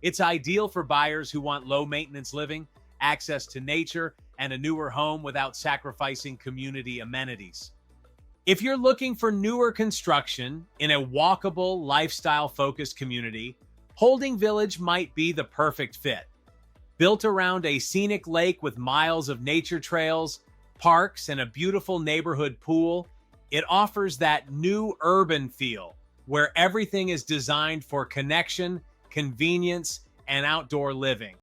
It's ideal for buyers who want low maintenance living, access to nature, and a newer home without sacrificing community amenities. If you're looking for newer construction in a walkable, lifestyle focused community, Holding Village might be the perfect fit. Built around a scenic lake with miles of nature trails, parks, and a beautiful neighborhood pool, it offers that new urban feel where everything is designed for connection, convenience, and outdoor living.